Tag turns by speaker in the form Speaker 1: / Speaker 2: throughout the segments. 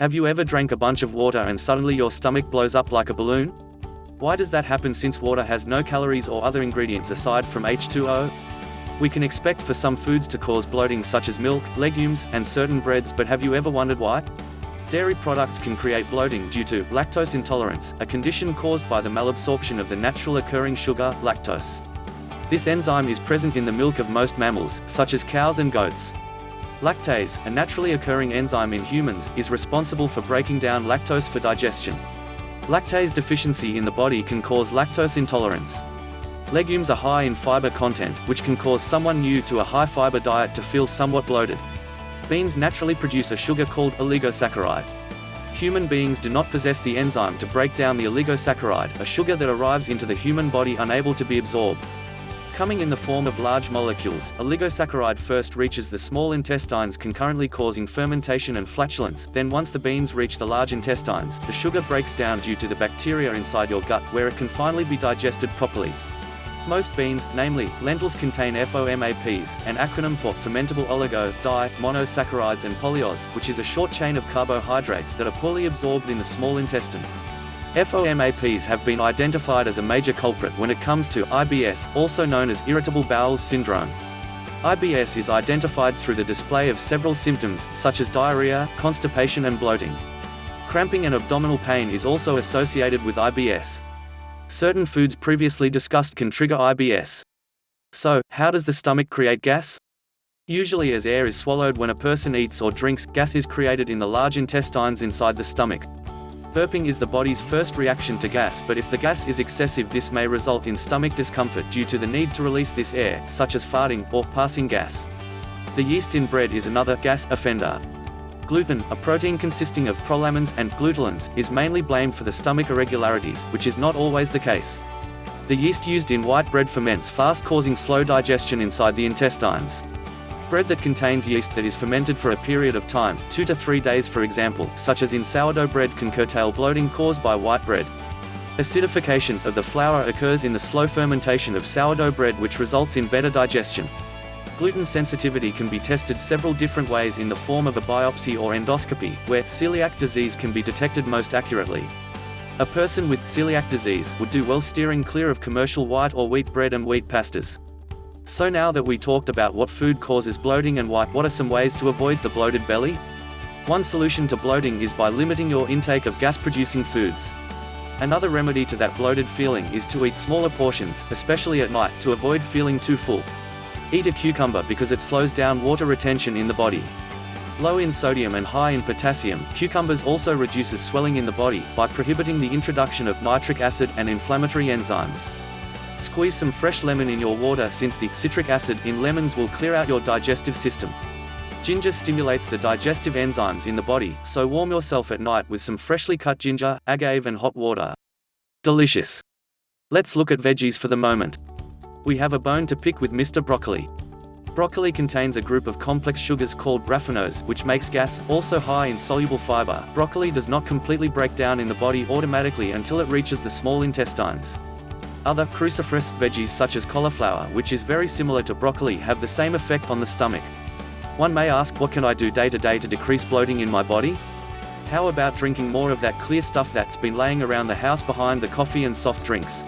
Speaker 1: Have you ever drank a bunch of water and suddenly your stomach blows up like a balloon? Why does that happen since water has no calories or other ingredients aside from H2O? We can expect for some foods to cause bloating such as milk, legumes, and certain breads, but have you ever wondered why? Dairy products can create bloating due to lactose intolerance, a condition caused by the malabsorption of the natural occurring sugar, lactose. This enzyme is present in the milk of most mammals, such as cows and goats. Lactase, a naturally occurring enzyme in humans, is responsible for breaking down lactose for digestion. Lactase deficiency in the body can cause lactose intolerance. Legumes are high in fiber content, which can cause someone new to a high-fiber diet to feel somewhat bloated. Beans naturally produce a sugar called oligosaccharide. Human beings do not possess the enzyme to break down the oligosaccharide, a sugar that arrives into the human body unable to be absorbed. Coming in the form of large molecules, oligosaccharide first reaches the small intestines, concurrently causing fermentation and flatulence. Then once the beans reach the large intestines, the sugar breaks down due to the bacteria inside your gut, where it can finally be digested properly. Most beans, namely, lentils, contain FOMAPs, an acronym for fermentable oligo, di, monosaccharides and polyols, which is a short chain of carbohydrates that are poorly absorbed in the small intestine. FOMAPs have been identified as a major culprit when it comes to IBS, also known as irritable bowel syndrome. IBS is identified through the display of several symptoms, such as diarrhea, constipation and bloating. Cramping and abdominal pain is also associated with IBS. Certain foods previously discussed can trigger IBS. So, how does the stomach create gas? Usually as air is swallowed when a person eats or drinks, gas is created in the large intestines inside the stomach. Burping is the body's first reaction to gas, but if the gas is excessive, this may result in stomach discomfort due to the need to release this air, such as farting or passing gas. The yeast in bread is another gas offender. Gluten, a protein consisting of prolamins and gluteins, is mainly blamed for the stomach irregularities, which is not always the case. The yeast used in white bread ferments fast, causing slow digestion inside the intestines. Bread that contains yeast that is fermented for a period of time, 2 to 3 days for example, such as in sourdough bread, can curtail bloating caused by white bread. Acidification of the flour occurs in the slow fermentation of sourdough bread, which results in better digestion. Gluten sensitivity can be tested several different ways in the form of a biopsy or endoscopy, where celiac disease can be detected most accurately. A person with celiac disease would do well steering clear of commercial white or wheat bread and wheat pastas. So now that we talked about what food causes bloating and why, what are some ways to avoid the bloated belly? One solution to bloating is by limiting your intake of gas-producing foods. Another remedy to that bloated feeling is to eat smaller portions, especially at night, to avoid feeling too full. Eat a cucumber because it slows down water retention in the body. Low in sodium and high in potassium, cucumbers also reduces swelling in the body by prohibiting the introduction of nitric acid and inflammatory enzymes. Squeeze some fresh lemon in your water, since the citric acid in lemons will clear out your digestive system. Ginger stimulates the digestive enzymes in the body, so warm yourself at night with some freshly cut ginger, agave and hot water. Delicious. Let's look at veggies for the moment. We have a bone to pick with Mr. Broccoli. Broccoli contains a group of complex sugars called raffinose, which makes gas, also high in soluble fiber. Broccoli does not completely break down in the body automatically until it reaches the small intestines. Other cruciferous veggies such as cauliflower, which is very similar to broccoli, have the same effect on the stomach. One may ask, what can I do day to day to decrease bloating in my body? How about drinking more of that clear stuff that's been laying around the house behind the coffee and soft drinks?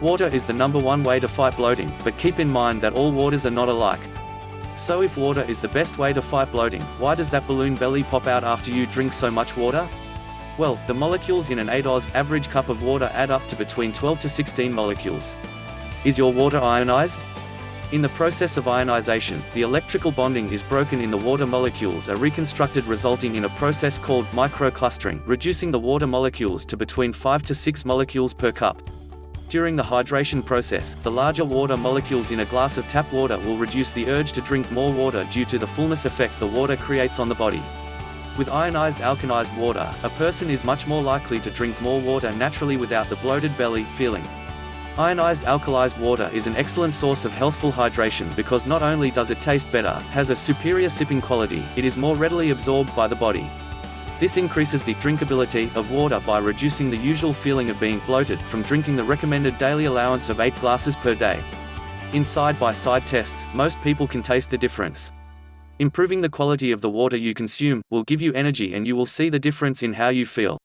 Speaker 1: Water is the #1 way to fight bloating, but keep in mind that all waters are not alike. So if water is the best way to fight bloating, why does that balloon belly pop out after you drink so much water? Well, the molecules in an 8 oz average cup of water add up to between 12 to 16 molecules. Is your water ionized? In the process of ionization, the electrical bonding is broken in the water molecules are reconstructed, resulting in a process called microclustering, reducing the water molecules to between 5 to 6 molecules per cup. During the hydration process, the larger water molecules in a glass of tap water will reduce the urge to drink more water due to the fullness effect the water creates on the body. With ionized alkalized water, a person is much more likely to drink more water naturally without the bloated belly feeling. Ionized alkalized water is an excellent source of healthful hydration because not only does it taste better, has a superior sipping quality, it is more readily absorbed by the body. This increases the drinkability of water by reducing the usual feeling of being bloated from drinking the recommended daily allowance of 8 glasses per day. In side-by-side tests, most people can taste the difference. Improving the quality of the water you consume will give you energy, and you will see the difference in how you feel.